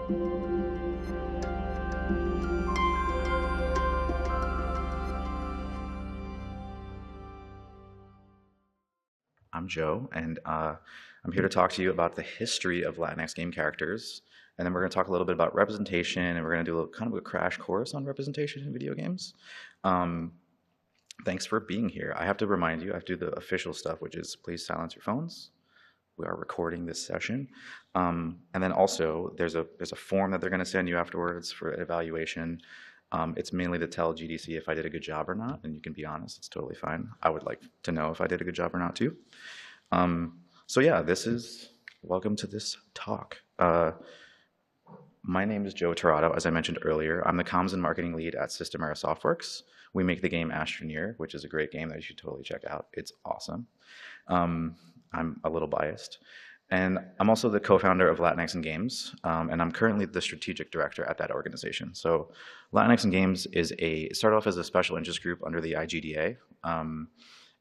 I'm Joe, and I'm here to talk to you about the history of Latinx game characters. And then we're going to talk a little bit about representation, and we're going to do kind of a crash course on representation in video games. Um, Thanks for being here. I have to remind you, I have to do the official stuff, which is please silence your phones. We are recording this session. And then also, there's a form that they're going to send you afterwards for evaluation. It's mainly to tell GDC if I did a good job or not, and you can be honest, it's totally fine. I would like to know if I did a good job or not too. So yeah, welcome to this talk. My name is Joe Tirado, as I mentioned earlier. I'm the comms and marketing lead at Systemera Softworks. We make the game Astroneer, which is a great game that you should totally check out. It's awesome. I'm a little biased. And I'm also the co-founder of Latinxingaming, and I'm currently the strategic director at that organization. So Latinxingaming started off as a special interest group under the IGDA,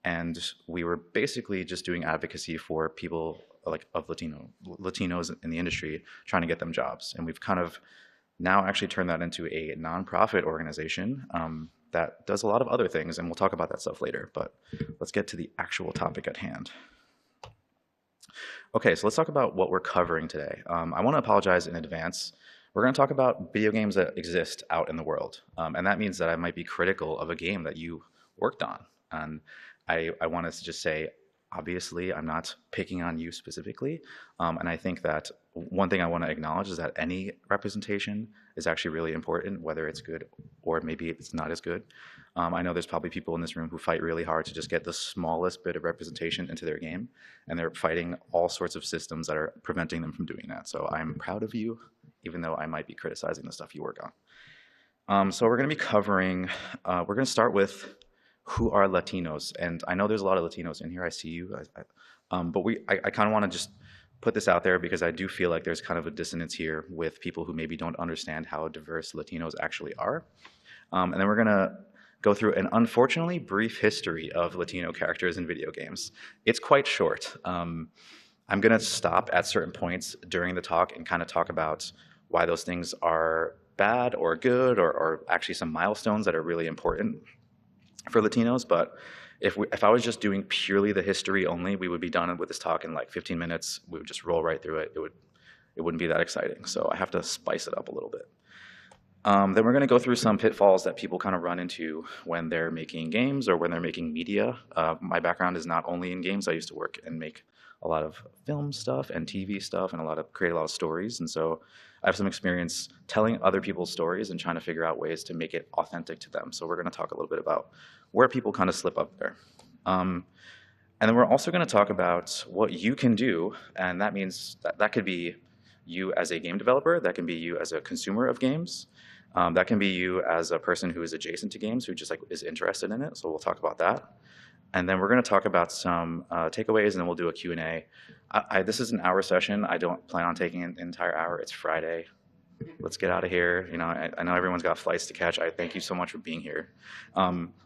and we were basically just doing advocacy for people of Latinos in the industry, trying to get them jobs. And we've kind of now actually turned that into a nonprofit organization that does a lot of other things, and we'll talk about that stuff later. But let's get to the actual topic at hand. Okay, so let's talk about what we're covering today. I want to apologize in advance. We're going to talk about video games that exist out in the world, and that means that I might be critical of a game that you worked on. And I want to just say, obviously, I'm not picking on you specifically, and I think that one thing I want to acknowledge is that any representation is actually really important, whether it's good or maybe it's not as good. I know there's probably people in this room who fight really hard to just get the smallest bit of representation into their game, and they're fighting all sorts of systems that are preventing them from doing that. So I'm proud of you, even though I might be criticizing the stuff you work on. So we're going to be covering, we're going to start with who are Latinos, and I know there's a lot of Latinos in here. I see you, but I kind of want to just put this out there because I do feel like there's kind of a dissonance here with people who maybe don't understand how diverse Latinos actually are. And then we're going to go through an unfortunately brief history of Latino characters in video games. It's quite short. I'm going to stop at certain points during the talk and kind of talk about why those things are bad or good, or actually some milestones that are really important for Latinos. But if I was just doing purely the history only, we would be done with this talk in like 15 minutes. We would just roll right through it. It wouldn't be that exciting. So I have to spice it up a little bit. Then we're going to go through some pitfalls that people kind of run into when they're making games or when they're making media. My background is not only in games. I used to work and make a lot of film stuff and TV stuff and create a lot of stories. And so I have some experience telling other people's stories and trying to figure out ways to make it authentic to them. So we're going to talk a little bit about where people kind of slip up there. And then we're also going to talk about what you can do, and that means that could be you as a game developer, that can be you as a consumer of games, that can be you as a person who is adjacent to games, who just is interested in it. So we'll talk about that. And then we're going to talk about some takeaways, and then we'll do a Q&A. This is an hour session. I don't plan on taking an entire hour. It's Friday. Let's get out of here. I know everyone's got flights to catch. I thank you so much for being here.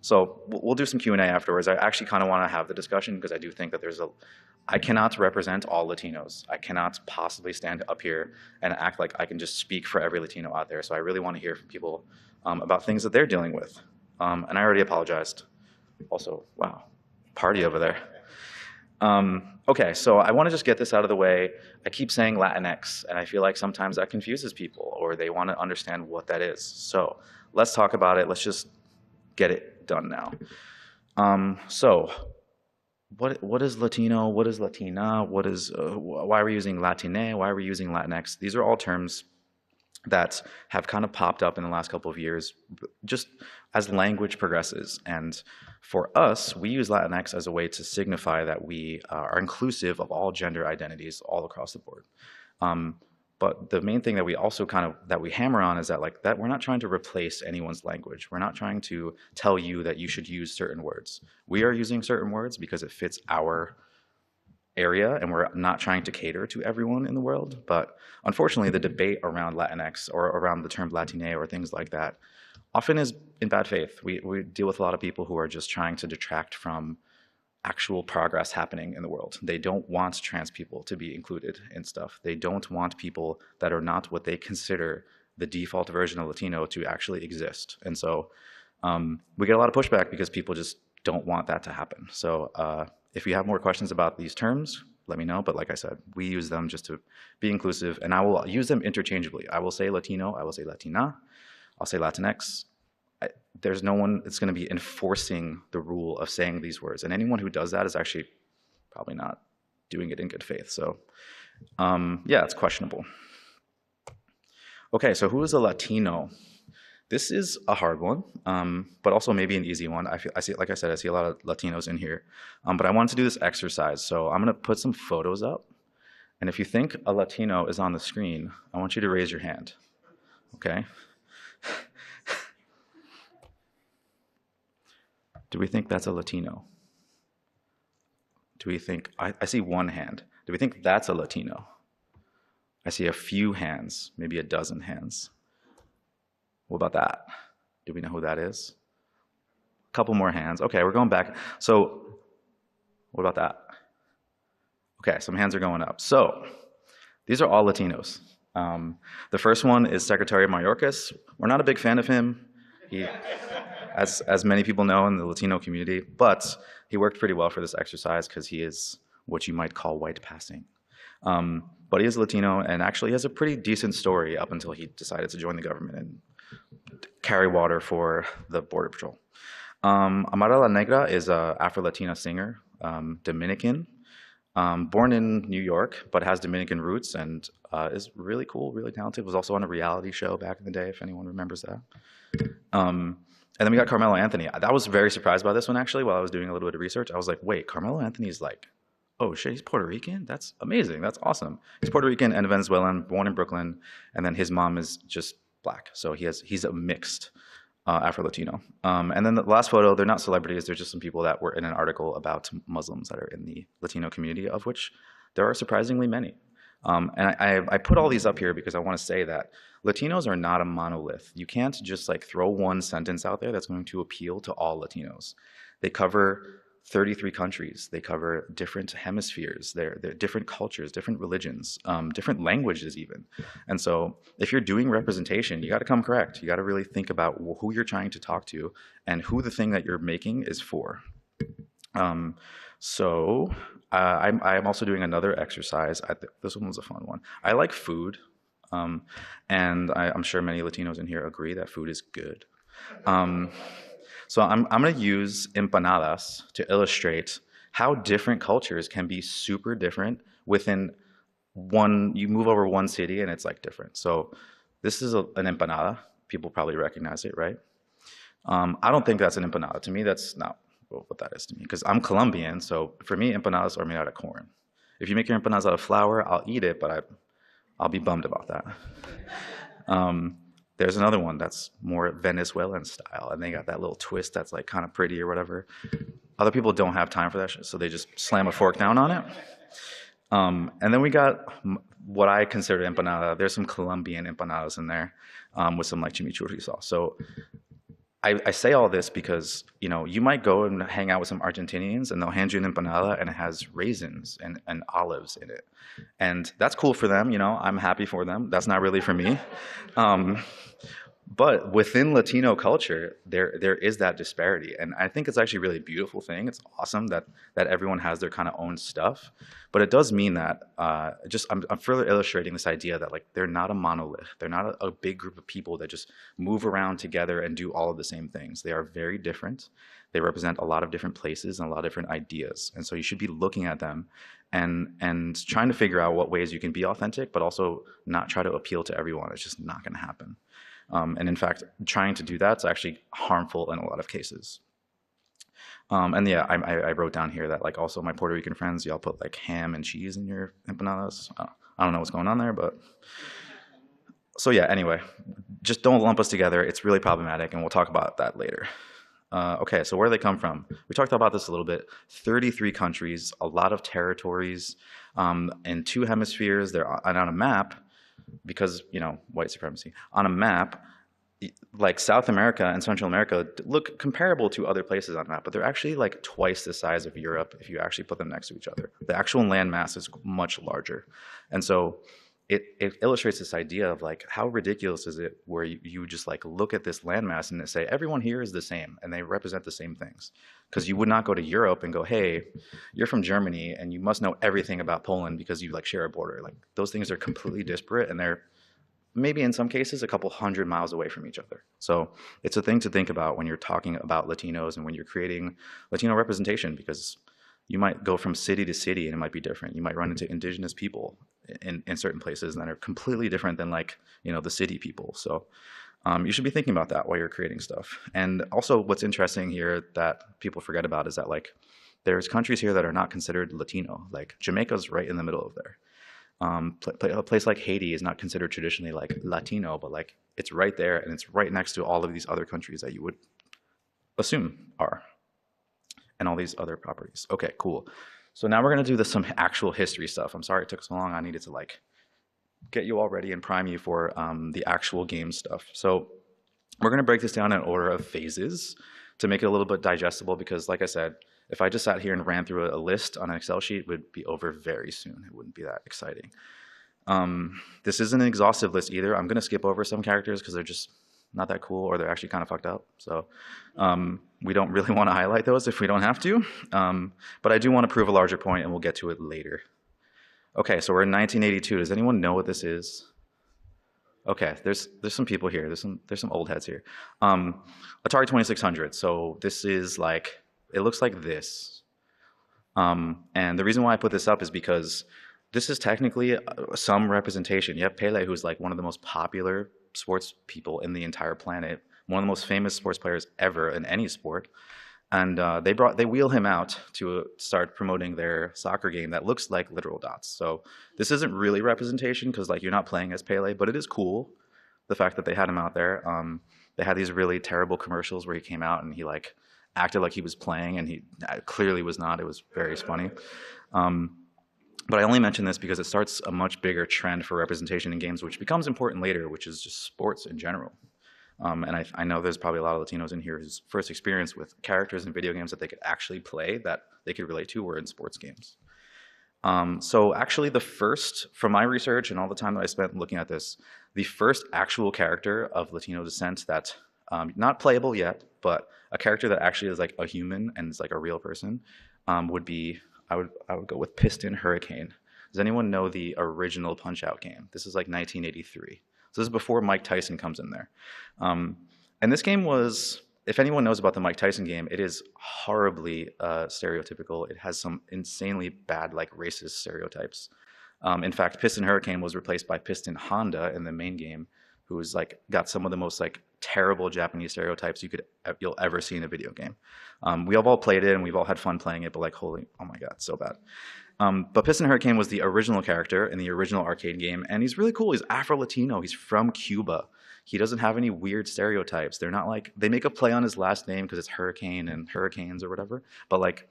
So we'll do some Q&A afterwards. I actually kind of want to have the discussion because I do think that I cannot represent all Latinos. I cannot possibly stand up here and act like I can just speak for every Latino out there. So I really want to hear from people about things that they're dealing with. And I already apologized. Also, wow, party over there. Okay, so I want to just get this out of the way. I keep saying Latinx, and I feel like sometimes that confuses people, or they want to understand what that is. So let's talk about it. Let's just get it done now. So what is Latino? What is Latina? Why are we using Latine? Why are we using Latinx? These are all terms that have kind of popped up in the last couple of years just as language progresses. And for us, we use Latinx as a way to signify that we are inclusive of all gender identities all across the board. But the main thing that we also that we hammer on is that we're not trying to replace anyone's language. We're not trying to tell you that you should use certain words. We are using certain words because it fits our area, and we're not trying to cater to everyone in the world. But unfortunately, the debate around Latinx or around the term Latine or things like that often is in bad faith. We deal with a lot of people who are just trying to detract from actual progress happening in the world. They don't want trans people to be included in stuff. They don't want people that are not what they consider the default version of Latino to actually exist. And so we get a lot of pushback because people just don't want that to happen. So if you have more questions about these terms, let me know. But like I said, we use them just to be inclusive, and I will use them interchangeably. I will say Latino, I will say Latina, I'll say Latinx. There's no one that's going to be enforcing the rule of saying these words. And anyone who does that is actually probably not doing it in good faith. So yeah, it's questionable. Okay, so who is a Latino? This is a hard one, but also maybe an easy one. I see, like I said, I see a lot of Latinos in here. But I wanted to do this exercise. So I'm going to put some photos up. And if you think a Latino is on the screen, I want you to raise your hand. Okay? Do we think that's a Latino? Do we think, I see one hand. Do we think that's a Latino? I see a few hands, maybe a dozen hands. What about that? Do we know who that is? A couple more hands. Okay, we're going back. So what about that? Okay, some hands are going up. So these are all Latinos. The first one is Secretary Mayorkas. We're not a big fan of him. He, as many people know in the Latino community, but he worked pretty well for this exercise because he is what you might call white passing. But he is Latino and actually has a pretty decent story up until he decided to join the government and carry water for the Border Patrol. Amara La Negra is an Afro-Latina singer, Dominican, born in New York, but has Dominican roots and is really cool, really talented. Was also on a reality show back in the day, if anyone remembers that. And then we got Carmelo Anthony. I was very surprised by this one, actually, while I was doing a little bit of research. I was like, wait, Carmelo Anthony's like, oh shit, he's Puerto Rican? That's amazing. That's awesome. He's Puerto Rican and Venezuelan, born in Brooklyn, and then his mom is just black. So he's a mixed Afro-Latino. And then the last photo, they're not celebrities. They're just some people that were in an article about Muslims that are in the Latino community, of which there are surprisingly many. And I put all these up here because I want to say that Latinos are not a monolith. You can't just like throw one sentence out there that's going to appeal to all Latinos. They cover 33 countries. They cover different hemispheres. They're different cultures, different religions, different languages even. And so if you're doing representation, you got to come correct. You got to really think about who you're trying to talk to and who the thing that you're making is for. I'm also doing another exercise. This one was a fun one. I like food, and I'm sure many Latinos in here agree that food is good. So I'm going to use empanadas to illustrate how different cultures can be super different within one. You move over one city and it's like different. So this is an empanada. People probably recognize it, right? I don't think that's an empanada. To me, that's not what that is to me, because I'm Colombian, so for me, empanadas are made out of corn. If you make your empanadas out of flour, I'll eat it, but I'll be bummed about that. There's another one that's more Venezuelan style, and they got that little twist that's like kind of pretty or whatever. Other people don't have time for that shit, so they just slam a fork down on it. And then we got what I consider empanada. There's some Colombian empanadas in there with some like chimichurri sauce. So I say all this because, you know, you might go and hang out with some Argentinians and they'll hand you an empanada and it has raisins and olives in it. And that's cool for them, you know, I'm happy for them. That's not really for me. But within Latino culture, there is that disparity. And I think it's actually a really beautiful thing. It's awesome that everyone has their kind of own stuff. But it does mean that, I'm further illustrating this idea that like they're not a monolith. They're not a big group of people that just move around together and do all of the same things. They are very different. They represent a lot of different places and a lot of different ideas. And so you should be looking at them and trying to figure out what ways you can be authentic, but also not try to appeal to everyone. It's just not going to happen. And in fact, trying to do that's actually harmful in a lot of cases. And yeah, I wrote down here that like also my Puerto Rican friends, y'all put like ham and cheese in your empanadas. I don't know what's going on there, but so yeah, anyway, just don't lump us together. It's really problematic, and we'll talk about that later. Okay, so where do they come from? We talked about this a little bit. 33 countries, a lot of territories, in 2 hemispheres. They're on a map. Because, you know, white supremacy. On a map, like South America and Central America look comparable to other places on the map, but they're actually like twice the size of Europe if you actually put them next to each other. The actual land mass is much larger. And so it illustrates this idea of like how ridiculous is it where you just like look at this landmass and say everyone here is the same and they represent the same things. Because you would not go to Europe and go, hey, you're from Germany and you must know everything about Poland because you like share a border. Like those things are completely disparate and they're maybe in some cases a couple hundred miles away from each other. So it's a thing to think about when you're talking about Latinos and when you're creating Latino representation, because you might go from city to city and it might be different. You might run into indigenous people in certain places that are completely different than like, the city people. So you should be thinking about that while you're creating stuff. And also what's interesting here that people forget about is that like there's countries here that are not considered Latino. Like Jamaica's right in the middle of there. A place like Haiti is not considered traditionally like Latino, but like it's right there and it's right next to all of these other countries that you would assume are, and all these other properties. Okay, cool. So now we're gonna do some actual history stuff. I'm sorry it took so long. I needed to like get you all ready and prime you for the actual game stuff. So we're gonna break this down in order of phases to make it a little bit digestible because like I said, if I just sat here and ran through a list on an Excel sheet, it would be over very soon. It wouldn't be that exciting. This isn't an exhaustive list either. I'm going to skip over some characters because they're just not that cool or they're actually kind of fucked up. So we don't really want to highlight those if we don't have to. But I do want to prove a larger point and we'll get to it later. Okay, so we're in 1982. Does anyone know what this is? Okay, there's some people here. There's some old heads here. Atari 2600. So this is like, it looks like this. And the reason why I put this up is because this is technically some representation. You have Pele, who's like one of the most popular sports people in the entire planet, one of the most famous sports players ever in any sport. And they wheel him out to start promoting their soccer game that looks like literal dots. So this isn't really representation because like you're not playing as Pele, but it is cool the fact that they had him out there. They had these really terrible commercials where he came out and he like acted like he was playing and he clearly was not. It was very funny. But I only mention this because it starts a much bigger trend for representation in games, which becomes important later, which is just sports in general. And I know there's probably a lot of Latinos in here whose first experience with characters in video games that they could actually play, that they could relate to, were in sports games. So actually the first, from my research and all the time that I spent looking at this, the first actual character of Latino descent that, not playable yet, but a character that actually is like a human and is like a real person, would be, I would go with Piston Hurricane. Does anyone know the original Punch-Out game? This is like 1983. So this is before Mike Tyson comes in there. And this game was, if anyone knows about the Mike Tyson game, it is horribly stereotypical. It has some insanely bad like racist stereotypes. In fact, Piston Hurricane was replaced by Piston Honda in the main game, who was like got some of the most like terrible Japanese stereotypes you'll ever see in a video game. We have all played it and we've all had fun playing it, but like holy, oh my god, so bad. But Piston Hurricane was the original character in the original arcade game, and he's really cool. He's Afro-Latino. He's from Cuba. He doesn't have any weird stereotypes. They're not like, they make a play on his last name because it's Hurricane and Hurricanes or whatever, but like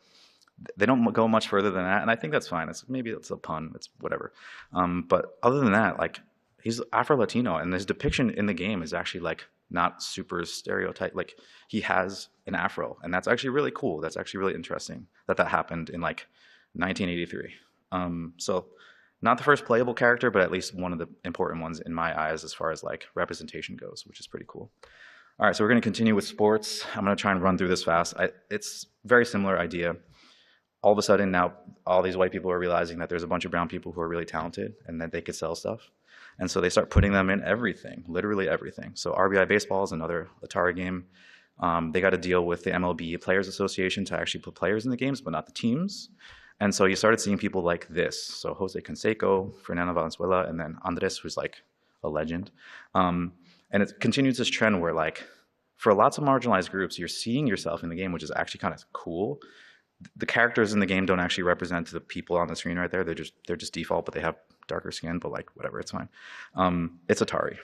they don't go much further than that, and I think that's fine. Maybe it's a pun. It's whatever. But other than that, like he's Afro-Latino, and his depiction in the game is actually like not super stereotype. Like he has an afro, and that's actually really cool. That's actually really interesting that happened in like 1983. So not the first playable character, but at least one of the important ones in my eyes as far as like representation goes, which is pretty cool. All right, so we're going to continue with sports. I'm going to try and run through this fast. It's very similar idea. All of a sudden now all these white people are realizing that there's a bunch of brown people who are really talented and that they could sell stuff. And so they start putting them in everything, literally everything. So RBI Baseball is another Atari game. They got to deal with the MLB Players Association to actually put players in the games, but not the teams. And so you started seeing people like this. So Jose Canseco, Fernando Valenzuela, and then Andres, who's like a legend. And it continues this trend where like, for lots of marginalized groups, you're seeing yourself in the game, which is actually kind of cool. The characters in the game don't actually represent the people on the screen right there. They're just default, but they have darker skin, but like whatever, it's fine. It's Atari.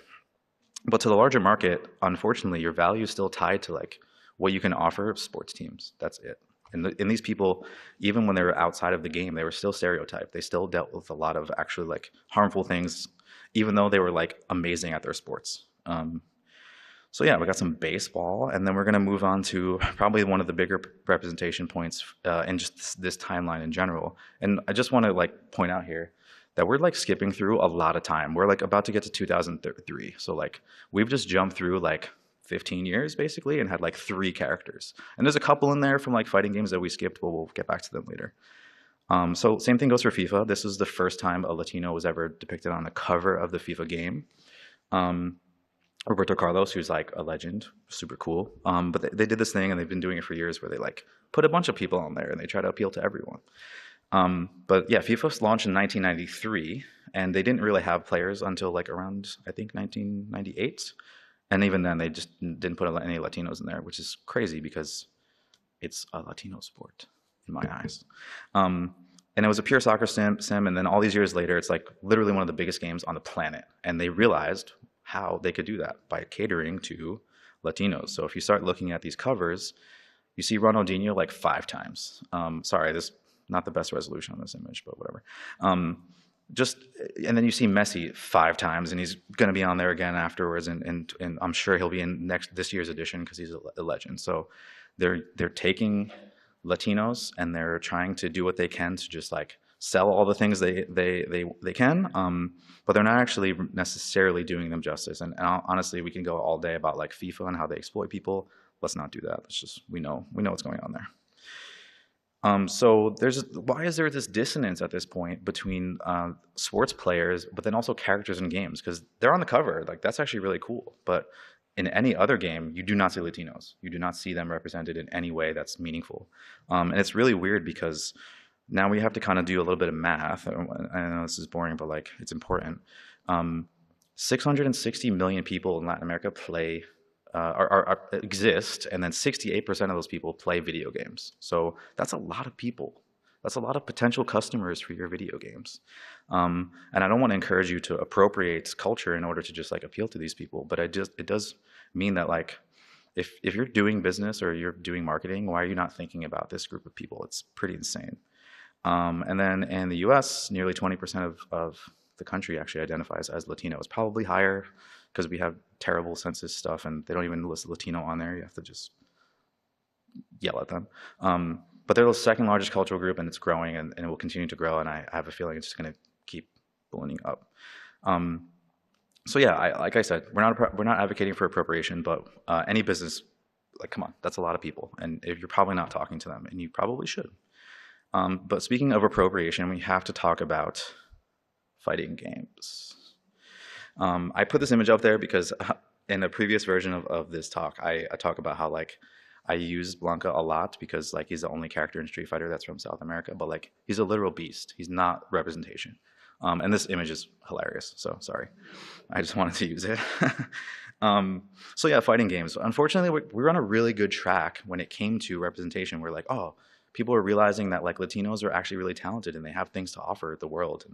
But to the larger market, unfortunately, your value is still tied to like what you can offer sports teams. That's it. And these people, even when they were outside of the game, they were still stereotyped. They still dealt with a lot of actually like harmful things, even though they were like amazing at their sports. So yeah, we got some baseball, and then we're gonna move on to probably one of the bigger representation points in just this timeline in general. And I just want to like point out here that we're like skipping through a lot of time. We're like about to get to 2003, so like we've just jumped through like 15 years basically and had like 3 characters. And there's a couple in there from like fighting games that we skipped, but we'll get back to them later. So same thing goes for FIFA. This is the first time a Latino was ever depicted on the cover of the FIFA game. Um, Roberto Carlos, who's like a legend, super cool. But they did this thing, and they've been doing it for years, where they like put a bunch of people on there, and they try to appeal to everyone. But yeah, FIFA was launched in 1993, and they didn't really have players until like around I think 1998, and even then they just didn't put any Latinos in there, which is crazy because it's a Latino sport in my eyes. And it was a pure soccer sim, and then all these years later, it's like literally one of the biggest games on the planet, and they realized how they could do that by catering to Latinos. So if you start looking at these covers, you see Ronaldinho like 5 times. Sorry, this not the best resolution on this image, but whatever. Just and then you see Messi 5 times, and he's going to be on there again afterwards, and I'm sure he'll be in this year's edition because he's a legend. So they're taking Latinos, and they're trying to do what they can to just like sell all the things they can, but they're not actually necessarily doing them justice. And honestly, we can go all day about like FIFA and how they exploit people. Let's not do that. Let's just we know what's going on there. So why is there this dissonance at this point between sports players, but then also characters in games? Because they're on the cover, like that's actually really cool. But in any other game, you do not see Latinos. You do not see them represented in any way that's meaningful. And it's really weird because now we have to kind of do a little bit of math. I know this is boring, but like it's important. 660 million people in Latin America exist, and then 68% of those people play video games. So that's a lot of people. That's a lot of potential customers for your video games. And I don't want to encourage you to appropriate culture in order to just like appeal to these people, but it does mean that like if you're doing business or you're doing marketing, why are you not thinking about this group of people? It's pretty insane. And then in the US, nearly 20% of the country actually identifies as Latino. It's probably higher because we have terrible census stuff, and they don't even list Latino on there. You have to just yell at them. But they're the second largest cultural group, and it's growing, and it will continue to grow, and I have a feeling it's just going to keep ballooning up. So yeah, like I said, we're not advocating for appropriation, but any business, like, come on, that's a lot of people, and if you're probably not talking to them, and you probably should. But speaking of appropriation, we have to talk about fighting games. I put this image up there because in a previous version of this talk, I talk about how like I use Blanca a lot because like he's the only character in Street Fighter that's from South America, but like he's a literal beast. He's not representation. And this image is hilarious, so sorry. I just wanted to use it. So yeah, fighting games. Unfortunately, we're on a really good track when it came to representation. We're like, oh, people are realizing that like Latinos are actually really talented and they have things to offer the world,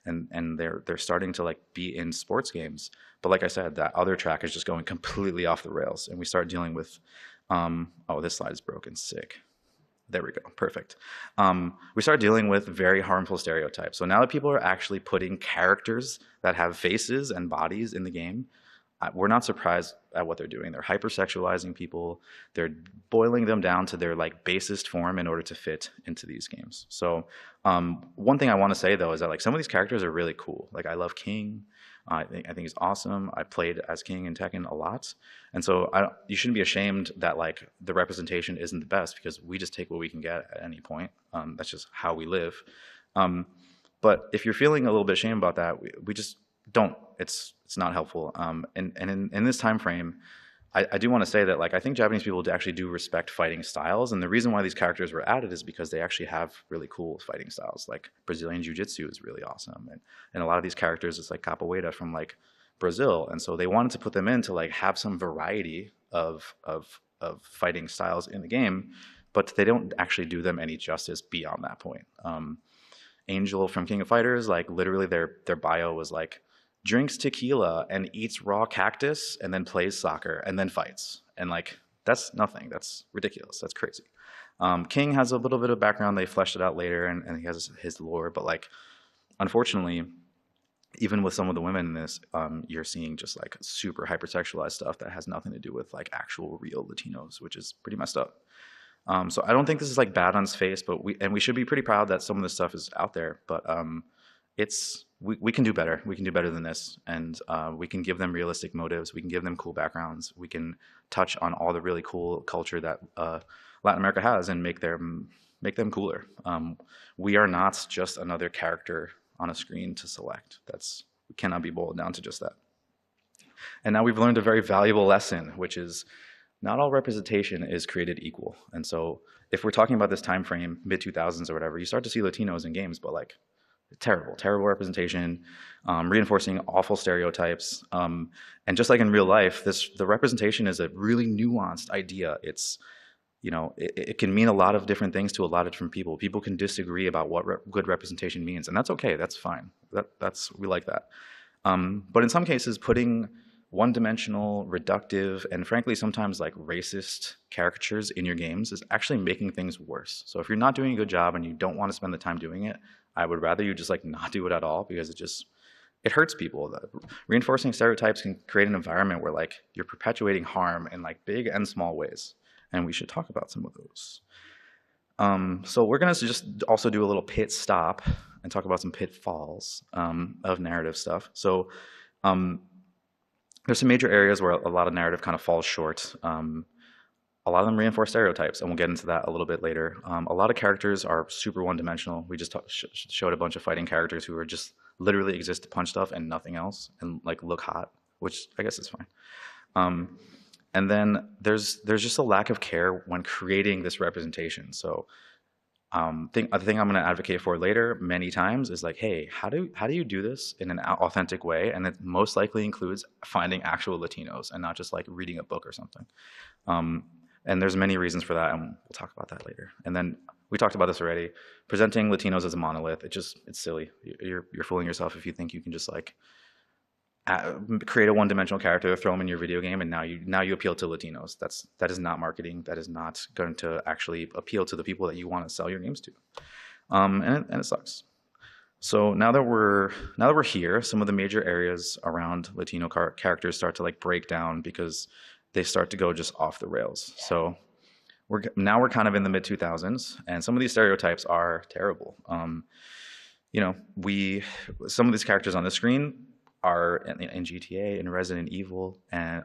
and they're starting to like be in sports games. But like I said, that other track is just going completely off the rails, and we start dealing with oh, this slide is broken. Sick. There we go. Perfect. We start dealing with very harmful stereotypes. So now that people are actually putting characters that have faces and bodies in the game, we're not surprised at what they're doing. They're hypersexualizing people. They're boiling them down to their like basest form in order to fit into these games. So one thing I want to say though is that like some of these characters are really cool. Like I love King. I think he's awesome. I played as King in Tekken a lot, and so you shouldn't be ashamed that like the representation isn't the best because we just take what we can get at any point. That's just how we live. But if you're feeling a little bit ashamed about that, we just don't. It's not helpful. And in this time frame, I do want to say that like I think Japanese people actually do respect fighting styles, and the reason why these characters were added is because they actually have really cool fighting styles. Like Brazilian Jiu-Jitsu is really awesome, and a lot of these characters is like capoeira from like Brazil, and so they wanted to put them in to like have some variety of fighting styles in the game, but they don't actually do them any justice beyond that point. Angel from King of Fighters, like literally their bio was like drinks tequila and eats raw cactus and then plays soccer and then fights. And like, that's nothing. That's ridiculous. That's crazy. King has a little bit of background. They fleshed it out later and he has his lore. But like, unfortunately, Even with some of the women in this, you're seeing just like super hypersexualized stuff that has nothing to do with like actual real Latinos, which is pretty messed up. So I don't think this is like bad on its face, but we should be pretty proud that some of this stuff is out there. But we can do better. We can do better than this, and we can give them realistic motives. We can give them cool backgrounds. We can touch on all the really cool culture that Latin America has and make them cooler. We are not just another character on a screen to select. We cannot be boiled down to just that. And now we've learned a very valuable lesson, which is not all representation is created equal. And so if we're talking about this time frame, mid 2000s or whatever, you start to see Latinos in games, but like terrible representation, reinforcing awful stereotypes. And just like in real life, the representation is a really nuanced idea. It's, it can mean a lot of different things to a lot of different people. People can disagree about what good representation means, and that's okay. That's fine. We like that. But in some cases, putting one-dimensional, reductive, and frankly sometimes like racist caricatures in your games is actually making things worse. So if you're not doing a good job and you don't want to spend the time doing it, I would rather you just like not do it at all, because it hurts people. Reinforcing stereotypes can create an environment where like you're perpetuating harm in like big and small ways, and we should talk about some of those. So we're gonna just also do a little pit stop and talk about some pitfalls of narrative stuff. So there's some major areas where a lot of narrative kind of falls short. A lot of them reinforce stereotypes, and we'll get into that a little bit later. A lot of characters are super one-dimensional. We just showed a bunch of fighting characters who are just literally exist to punch stuff and nothing else, and like look hot, which I guess is fine. And then there's just a lack of care when creating this representation. So a thing I'm going to advocate for later many times is like, hey, how do you do this in an authentic way? And it most likely includes finding actual Latinos and not just like reading a book or something. And there's many reasons for that, and we'll talk about that later. And then we talked about this already. Presenting Latinos as a monolith, it's silly. You're fooling yourself if you think you can just like create a one-dimensional character, throw them in your video game, and now you appeal to Latinos. That is not marketing. That is not going to actually appeal to the people that you want to sell your games to. And it sucks. So now that we're here, some of the major areas around Latino characters start to like break down because they start to go just off the rails. So we're kind of in the mid 2000s, and some of these stereotypes are terrible. Some of these characters on the screen are in GTA and Resident Evil and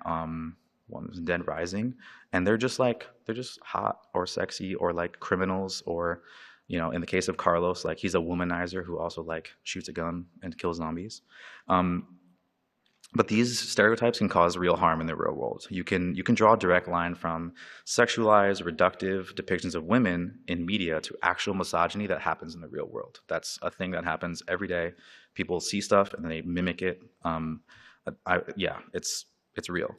one was Dead Rising, and they're just hot or sexy or like criminals, or in the case of Carlos, like he's a womanizer who also like shoots a gun and kills zombies. But these stereotypes can cause real harm in the real world. You can draw a direct line from sexualized, reductive depictions of women in media to actual misogyny that happens in the real world. That's a thing that happens every day. People see stuff and they mimic it. It's real.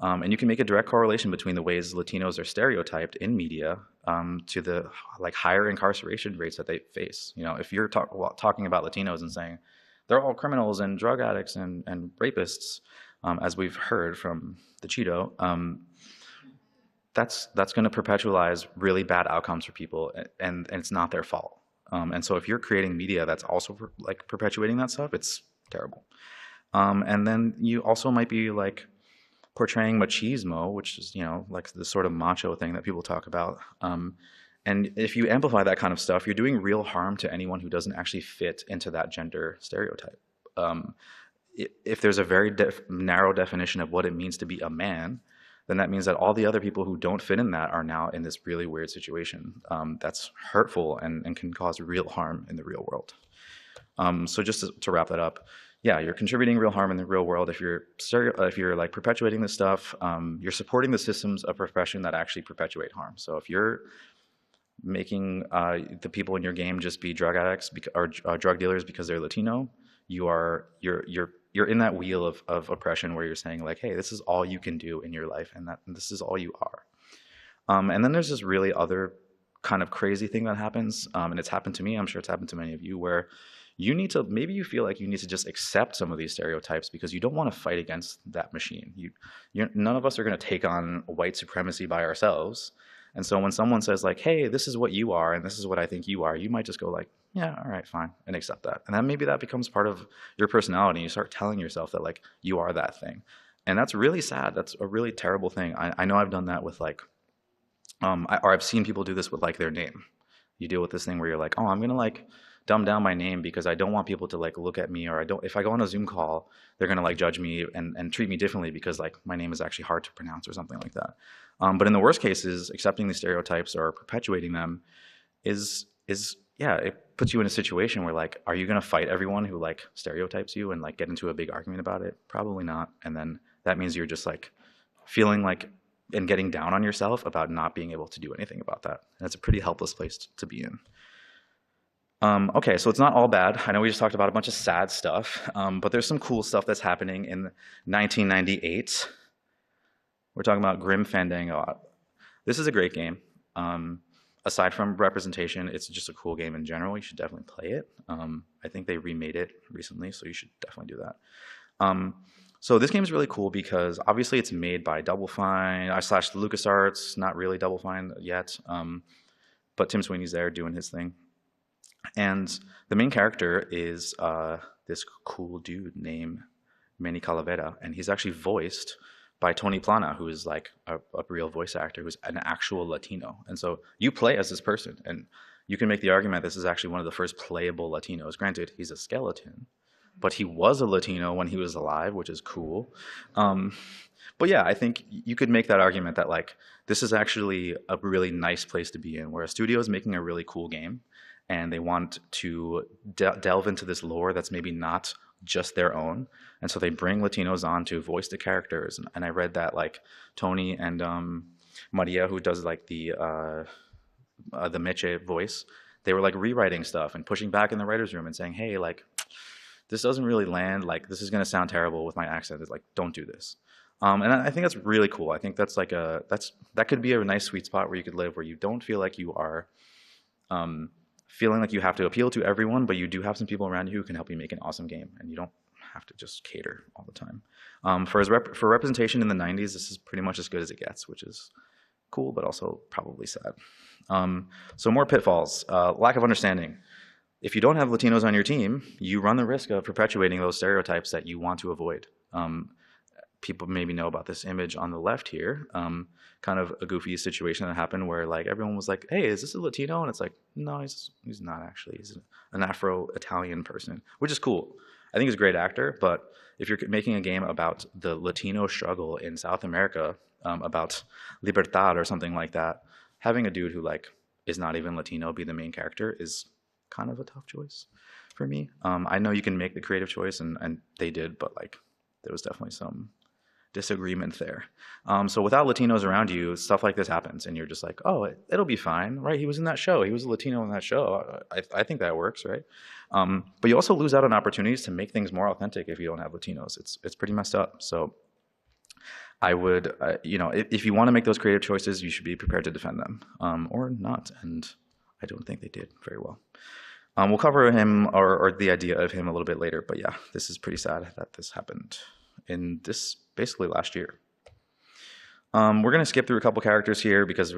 And you can make a direct correlation between the ways Latinos are stereotyped in media to the like higher incarceration rates that they face. If you're talking about Latinos and saying they're all criminals and drug addicts and rapists, as we've heard from the Cheeto, that's going to perpetualize really bad outcomes for people, and it's not their fault. And so if you're creating media that's also like perpetuating that stuff, it's terrible. And then you also might be like portraying machismo, which is like the sort of macho thing that people talk about. And if you amplify that kind of stuff, you're doing real harm to anyone who doesn't actually fit into that gender stereotype. If there's a very narrow definition of what it means to be a man, then that means that all the other people who don't fit in that are now in this really weird situation that's hurtful and can cause real harm in the real world. So just to wrap that up, yeah, you're contributing real harm in the real world if you're like perpetuating this stuff. You're supporting the systems of oppression that actually perpetuate harm. So if you're making the people in your game just be drug addicts or drug dealers because they're Latino, you're in that wheel of oppression where you're saying like, hey, this is all you can do in your life, and this is all you are. And then there's this really other kind of crazy thing that happens, and it's happened to me. I'm sure it's happened to many of you, where maybe you feel like you need to just accept some of these stereotypes because you don't want to fight against that machine. None of us are going to take on white supremacy by ourselves. And so when someone says like, hey, this is what you are and this is what I think you are, you might just go like, yeah, all right, fine, and accept that. And then maybe that becomes part of your personality. You start telling yourself that like you are that thing. And that's really sad. That's a really terrible thing. I know I've done that with like, or I've seen people do this with like their name. You deal with this thing where you're like, oh, I'm gonna like dumb down my name because I don't want people to like look at me, or I don't, if I go on a Zoom call, they're gonna like judge me and treat me differently because like my name is actually hard to pronounce or something like that. But in the worst cases, accepting these stereotypes or perpetuating them is yeah, it puts you in a situation where like, are you gonna fight everyone who like stereotypes you and like get into a big argument about it? Probably not. And then that means you're just like feeling like and getting down on yourself about not being able to do anything about that. And it's a pretty helpless place to be in. Okay, so it's not all bad. I know we just talked about a bunch of sad stuff, but there's some cool stuff that's happening in 1998. We're talking about Grim Fandango. This is a great game. Aside from representation, it's just a cool game in general. You should definitely play it. I think they remade it recently, so you should definitely do that. So this game is really cool because obviously it's made by Double Fine / LucasArts, not really Double Fine yet, but Tim Sweeney's there doing his thing. And the main character is this cool dude named Manny Calavera, and he's actually voiced by Tony Plana, who is like a real voice actor, who's an actual Latino. And so you play as this person, and you can make the argument this is actually one of the first playable Latinos. Granted, he's a skeleton, but he was a Latino when he was alive, which is cool. But yeah, I think you could make that argument that like this is actually a really nice place to be in, where a studio is making a really cool game, and they want to delve into this lore that's maybe not just their own, and so they bring Latinos on to voice the characters. And I read that like Tony and Maria, who does like the Meche voice, they were like rewriting stuff and pushing back in the writers' room and saying, hey, like this doesn't really land, like this is going to sound terrible with my accent. It's like, don't do this. And I think that's really cool. I think that's like that could be a nice sweet spot where you could live, where you don't feel like you are feeling like you have to appeal to everyone, but you do have some people around you who can help you make an awesome game, and you don't have to just cater all the time. For representation in the 90s, this is pretty much as good as it gets, which is cool, but also probably sad. So more pitfalls. Lack of understanding. If you don't have Latinos on your team, you run the risk of perpetuating those stereotypes that you want to avoid. People maybe know about this image on the left here, kind of a goofy situation that happened where like everyone was like, hey, is this a Latino? And it's like, no, he's not actually. He's an Afro-Italian person, which is cool. I think he's a great actor, but if you're making a game about the Latino struggle in South America, about Libertad or something like that, having a dude who like is not even Latino be the main character is kind of a tough choice for me. I know you can make the creative choice, and they did, but like there was definitely some disagreement there. So without Latinos around you, stuff like this happens, and you're just like, oh, it'll be fine, right? He was in that show. He was a Latino in that show. I think that works, right? But you also lose out on opportunities to make things more authentic if you don't have Latinos. It's pretty messed up. So I would, if you want to make those creative choices, you should be prepared to defend them, or not. And I don't think they did very well. We'll cover him or the idea of him a little bit later, but yeah, this is pretty sad that this happened in this basically last year. We're gonna skip through a couple characters here because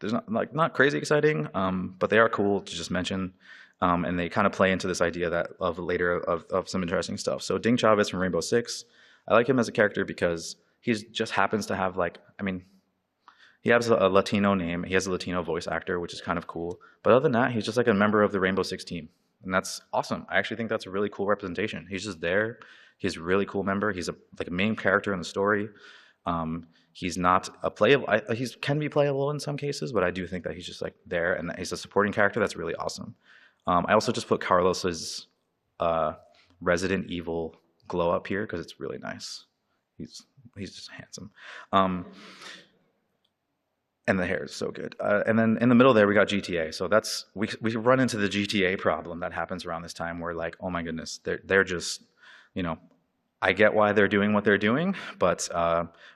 there's not crazy exciting, but they are cool to just mention, and they kind of play into this idea that of some interesting stuff. So Ding Chavez from Rainbow Six, I like him as a character because he just happens to have he has a Latino name. He has a Latino voice actor, which is kind of cool. But other than that, he's just like a member of the Rainbow Six team. And that's awesome. I actually think that's a really cool representation. He's just there. He's a really cool member. He's a main character in the story. He's not a playable. He can be playable in some cases, but I do think that he's just like there, and he's a supporting character. That's really awesome. I also just put Carlos's Resident Evil glow up here because it's really nice. He's just handsome. And the hair is so good. And then in the middle there, we got GTA. So we run into the GTA problem that happens around this time where like, oh my goodness, they're just, I get why they're doing what they're doing, but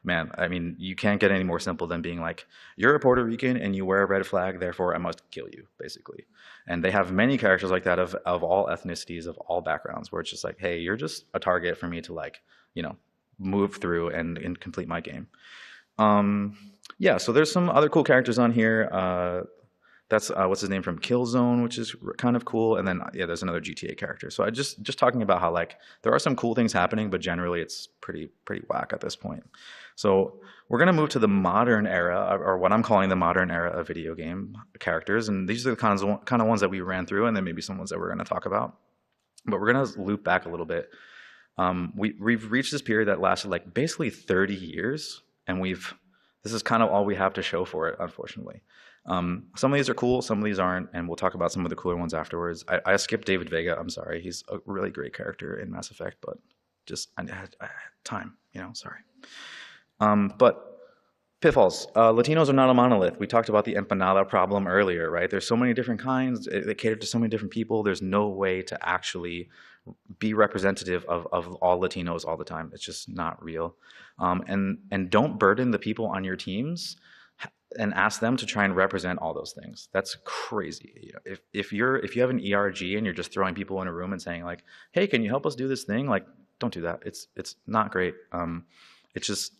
man, I mean, you can't get any more simple than being like, you're a Puerto Rican and you wear a red flag, therefore I must kill you, basically. And they have many characters like that of all ethnicities, of all backgrounds, where it's just like, hey, you're just a target for me to like, move through and complete my game. Yeah, so there's some other cool characters on here. That's what's his name from Killzone, which is kind of cool. And then yeah, there's another GTA character. So I just talking about how like there are some cool things happening, but generally it's pretty whack at this point. So we're gonna move to the modern era, or what I'm calling the modern era of video game characters, and these are the kind of ones that we ran through, and then maybe some ones that we're gonna talk about. But we're gonna loop back a little bit. We've reached this period that lasted like basically 30 years, and this is kind of all we have to show for it, unfortunately. Some of these are cool, some of these aren't, and we'll talk about some of the cooler ones afterwards. I skipped David Vega. I'm sorry. He's a really great character in Mass Effect, but just I had time, sorry. But Pitfalls. Latinos are not a monolith. We talked about the empanada problem earlier, right? There's so many different kinds. They cater to so many different people. There's no way to actually be representative of all Latinos all the time. It's just not real. And don't burden the people on your teams and ask them to try and represent all those things. That's crazy. If you have an ERG and you're just throwing people in a room and saying like, "Hey, can you help us do this thing?" Like, don't do that. It's not great. It's just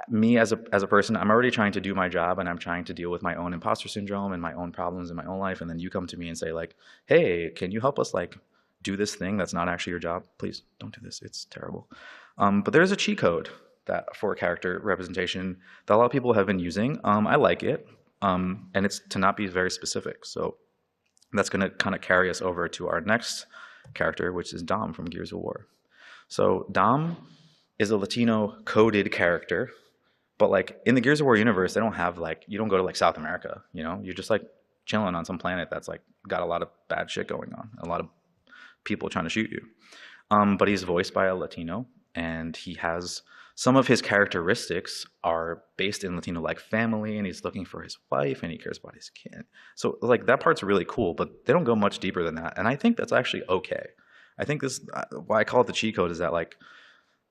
me as a person. I'm already trying to do my job, and I'm trying to deal with my own imposter syndrome and my own problems in my own life. And then you come to me and say like, "Hey, can you help us like do this thing that's not actually your job? Please don't do this. It's terrible." But there's a cheat code that for character representation that a lot of people have been using. I like it, and it's to not be very specific. So that's going to kind of carry us over to our next character, which is Dom from Gears of War. So Dom is a Latino coded character, but like in the Gears of War universe, they don't have like, you don't go to like South America, you're just like chilling on some planet that's like got a lot of bad shit going on, a lot of people trying to shoot you. But he's voiced by a Latino, and he has some of his characteristics are based in Latino like family, and he's looking for his wife, and he cares about his kid. So like that part's really cool, but they don't go much deeper than that. And I think that's actually okay. I think this, why I call it the cheat code is that like,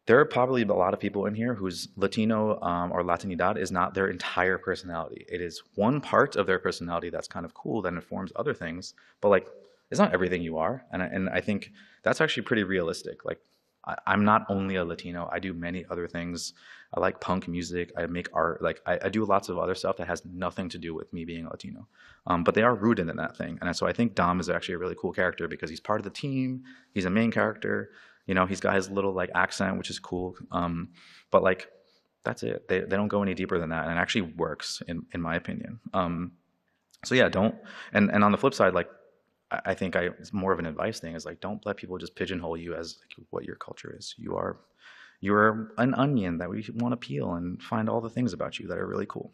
there are probably a lot of people in here whose Latino or Latinidad is not their entire personality. It is one part of their personality that's kind of cool that informs other things, but like it's not everything you are. And I think that's actually pretty realistic. Like I'm not only a Latino. I do many other things. I like punk music. I make art. Like I do lots of other stuff that has nothing to do with me being Latino. But they are rooted in that thing. And so I think Dom is actually a really cool character because he's part of the team. He's a main character. He's got his little like accent, which is cool. But like, that's it. They don't go any deeper than that, and it actually works in my opinion. So yeah, don't. And on the flip side, like, I think it's more of an advice thing. Is like, don't let people just pigeonhole you as like, what your culture is. You're an onion that we want to peel and find all the things about you that are really cool.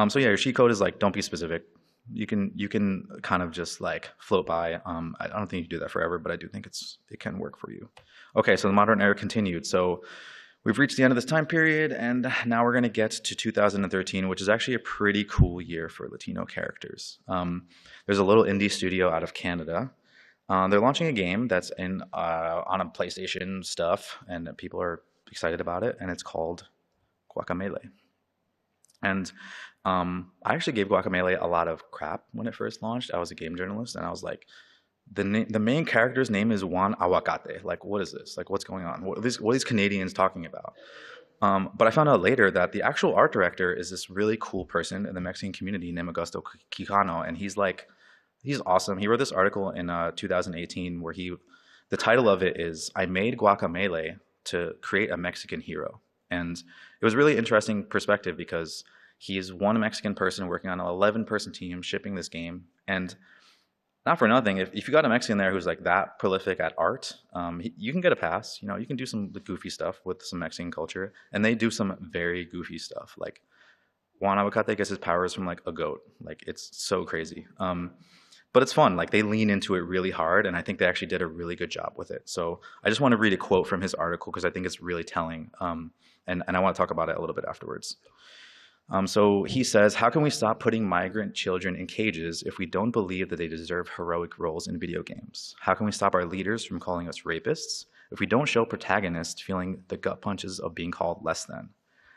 So yeah, your cheat code is like, don't be specific. You can kind of just like float by. I don't think you do that forever, but I do think it can work for you. Okay, so the modern era continued. So we've reached the end of this time period, and now we're going to get to 2013, which is actually a pretty cool year for Latino characters. There's a little indie studio out of Canada. They're launching a game that's on a PlayStation stuff, and people are excited about it, and it's called Guacamelee. And I actually gave Guacamelee a lot of crap when it first launched. I was a game journalist, and I was like, the main character's name is Juan Aguacate. Like, what is this? Like, what's going on? What are these Canadians talking about? But I found out later that the actual art director is this really cool person in the Mexican community named Augusto Quijano, and he's awesome. He wrote this article in 2018 where the title of it is "I made Guacamelee to create a Mexican hero," and it was a really interesting perspective because he's one Mexican person working on an 11-person team shipping this game, and not for nothing, if you got a Mexican there who's like that prolific at art, you can get a pass. You can do some goofy stuff with some Mexican culture, and they do some very goofy stuff. Like Juan Aguacate gets his powers from like a goat. Like it's so crazy. But it's fun. Like they lean into it really hard, and I think they actually did a really good job with it. So I just want to read a quote from his article because I think it's really telling, and I want to talk about it a little bit afterwards. So he says, how can we stop putting migrant children in cages if we don't believe that they deserve heroic roles in video games? How can we stop our leaders from calling us rapists if we don't show protagonists feeling the gut punches of being called less than?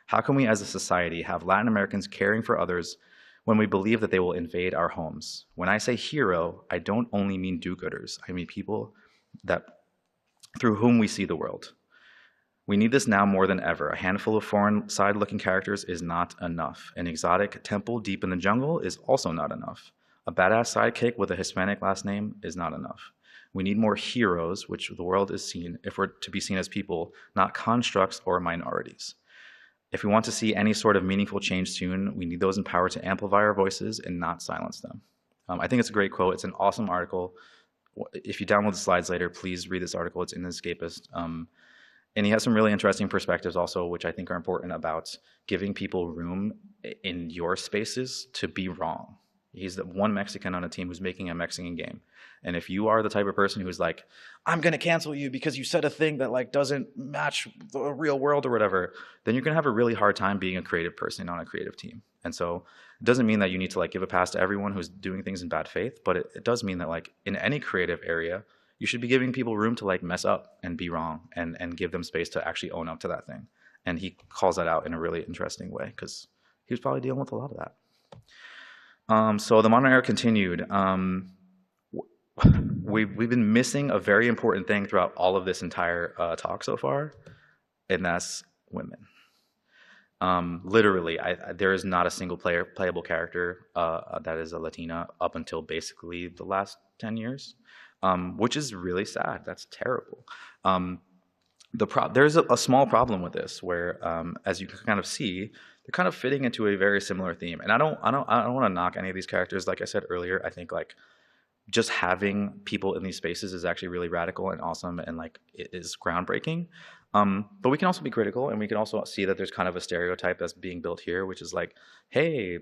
How can we as a society have Latin Americans caring for others when we believe that they will invade our homes? When I say hero, I don't only mean do-gooders. I mean people that through whom we see the world. We need this now more than ever. A handful of foreign side-looking characters is not enough. An exotic temple deep in the jungle is also not enough. A badass sidekick with a Hispanic last name is not enough. We need more heroes, which the world is seen, if we're to be seen as people, not constructs or minorities. If we want to see any sort of meaningful change soon, we need those in power to amplify our voices and not silence them. I think it's a great quote. It's an awesome article. If you download the slides later, please read this article. It's in The Escapist. And he has some really interesting perspectives also, which I think are important about giving people room in your spaces to be wrong. He's the one Mexican on a team who's making a Mexican game. And if you are the type of person who's like, I'm going to cancel you because you said a thing that like doesn't match the real world or whatever, then you're going to have a really hard time being a creative person on a creative team. And so it doesn't mean that you need to like give a pass to everyone who's doing things in bad faith, but it does mean that like in any creative area, you should be giving people room to like mess up and be wrong and give them space to actually own up to that thing. And he calls that out in a really interesting way because he was probably dealing with a lot of that. So the modern era continued. We've been missing a very important thing throughout all of this entire talk so far, and that's women. Literally, there is not a single playable character that is a Latina up until basically the last 10 years. Which is really sad. That's terrible. There's a small problem with this, where as you can kind of see, they're kind of fitting into a very similar theme. And I don't want to knock any of these characters. Like I said earlier, I think like just having people in these spaces is actually really radical and awesome, and like it is groundbreaking. But we can also be critical, and we can also see that there's kind of a stereotype that's being built here, which is like, hey,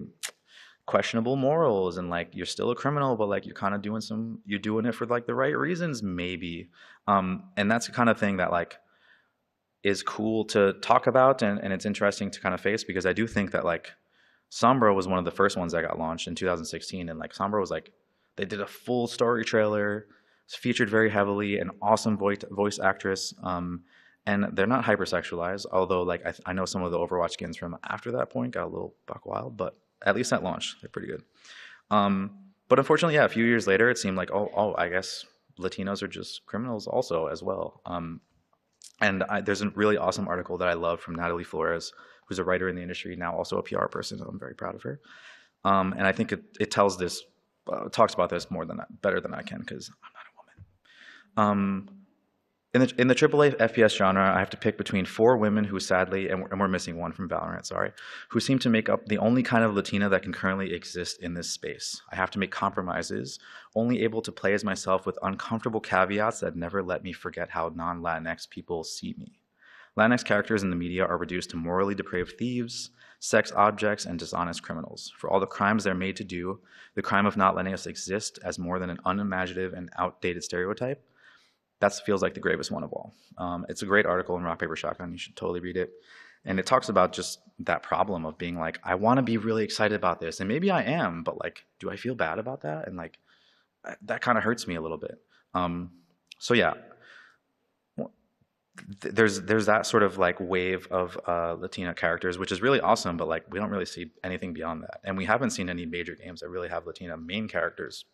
questionable morals, and like you're still a criminal, but like you're doing it for like the right reasons maybe, and that's the kind of thing that like is cool to talk about, and it's interesting to kind of face, because I do think that like Sombra was one of the first ones that got launched in 2016, and like Sombra was like, they did a full story trailer, it's featured very heavily, an awesome voice actress, and they're not hypersexualized, although like I know some of the Overwatch skins from after that point got a little buck wild, but at least at launch, they're pretty good. But unfortunately, yeah, a few years later, it seemed like, oh, I guess Latinos are just criminals also as well. And there's a really awesome article that I love from Natalie Flores, who's a writer in the industry, now also a PR person, so I'm very proud of her. And I think it tells this, talks about this better than I can, because I'm not a woman. In the AAA FPS genre, I have to pick between 4 women who sadly, and we're missing one from Valorant, sorry, who seem to make up the only kind of Latina that can currently exist in this space. I have to make compromises, only able to play as myself with uncomfortable caveats that never let me forget how non-Latinx people see me. Latinx characters in the media are reduced to morally depraved thieves, sex objects, and dishonest criminals. For all the crimes they're made to do, the crime of not letting us exist as more than an unimaginative and outdated stereotype, that feels like the gravest one of all. It's a great article in Rock, Paper, Shotgun. You should totally read it. And it talks about just that problem of being like, I want to be really excited about this, and maybe I am, but like, do I feel bad about that? And like, that kind of hurts me a little bit. So yeah, there's that sort of like wave of Latina characters, which is really awesome, but like we don't really see anything beyond that. And we haven't seen any major games that really have Latina main characters,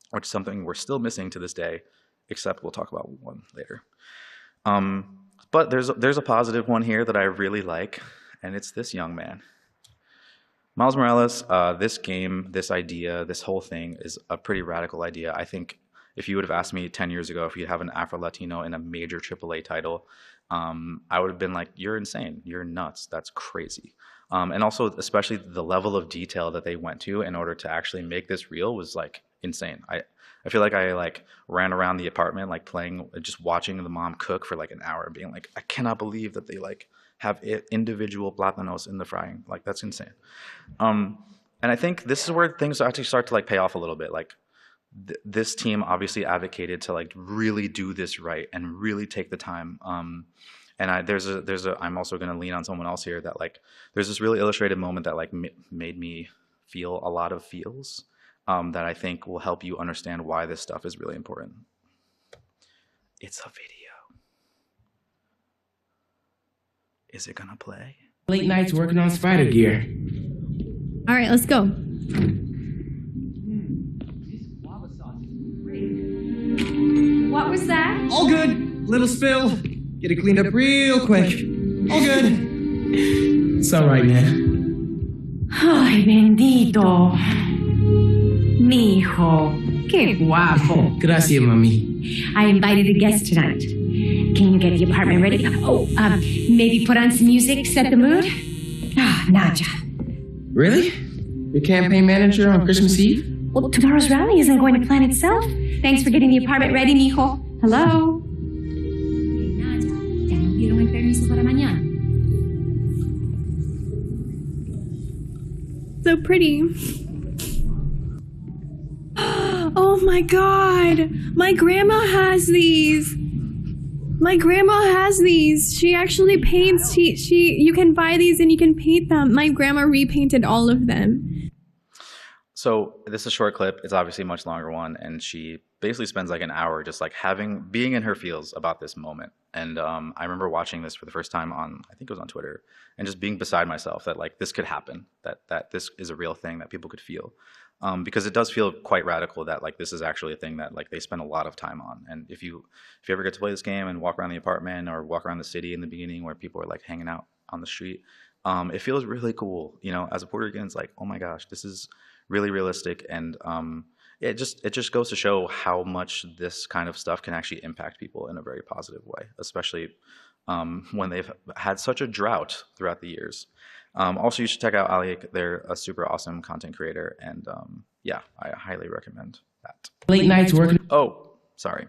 which is something we're still missing to this day, except we'll talk about one later. But there's a positive one here that I really like, and it's this young man. Miles Morales, this game, this idea, this whole thing is a pretty radical idea. I think if you would have asked me 10 years ago if you'd have an Afro-Latino in a major AAA title, I would have been like, you're insane, you're nuts, that's crazy. And also, especially the level of detail that they went to in order to actually make this real was like insane. I feel like I like ran around the apartment like playing, just watching the mom cook for like an hour and being like, I cannot believe that they like have individual plátanos in the frying. Like, that's insane. And I think this is where things actually start to like pay off a little bit. Like this team obviously advocated to like really do this right and really take the time. And I'm also going to lean on someone else here that like, there's this really illustrated moment that like made me feel a lot of feels. That I think will help you understand why this stuff is really important. It's a video. Is it gonna play? Late nights working on spider gear. All right, let's go. This guava sauce is great. What was that? All good. Little spill. Get it cleaned up real quick. All good. It's all right, man. Ay, bendito. Mi hijo. Qué guapo. Gracias, mami. I invited a guest tonight. Can you get the apartment ready? Oh, maybe put on some music, set the mood? Ah, Naja. Really? Your campaign manager on Christmas Eve? Well, tomorrow's rally isn't going to plan itself. Thanks for getting the apartment ready, mijo. Hello? Naja, ya nos dieron el permiso para mañana. So pretty. Oh my god. My grandma has these. She actually paints. You can buy these and you can paint them. My grandma repainted all of them. So this is a short clip. It's obviously a much longer one, and she basically spends like an hour just like being in her feels about this moment. And I remember watching this for the first time I think it was on Twitter, and just being beside myself that like this could happen, that this is a real thing that people could feel, because it does feel quite radical that like this is actually a thing that like they spend a lot of time on. And if you ever get to play this game and walk around the apartment or walk around the city in the beginning where people are like hanging out on the street, it feels really cool. You know, as a Puerto Rican, it's like, oh my gosh, this is really realistic. And it just goes to show how much this kind of stuff can actually impact people in a very positive way, especially when they've had such a drought throughout the years. Also, you should check out Ali. They're a super awesome content creator, and yeah, I highly recommend that. Late nights working. Oh, sorry.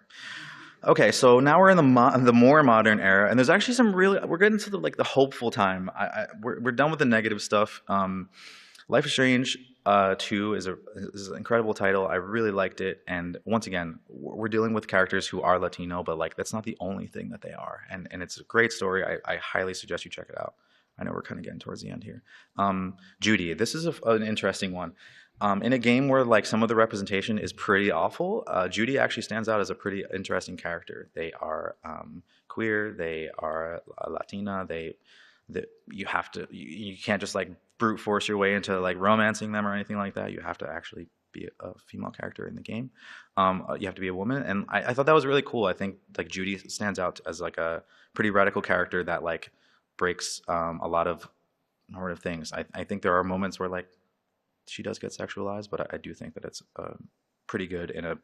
Okay, so now we're in the more modern era, and there's actually some we're getting to the hopeful time. We're done with the negative stuff. Life is Strange 2 is an incredible title. I really liked it, and once again, we're dealing with characters who are Latino, but like that's not the only thing that they are, and it's a great story. I highly suggest you check it out. I know we're kind of getting towards the end here. Judy, this is an interesting one. In a game where like some of the representation is pretty awful, Judy actually stands out as a pretty interesting character. They are queer, they are Latina, you can't just like brute force your way into like romancing them or anything like that. You have to actually be a female character in the game. You have to be a woman, and I thought that was really cool. I think like Judy stands out as like a pretty radical character that like breaks a lot of normative things. I think there are moments where like she does get sexualized, but I do think that it's pretty good in a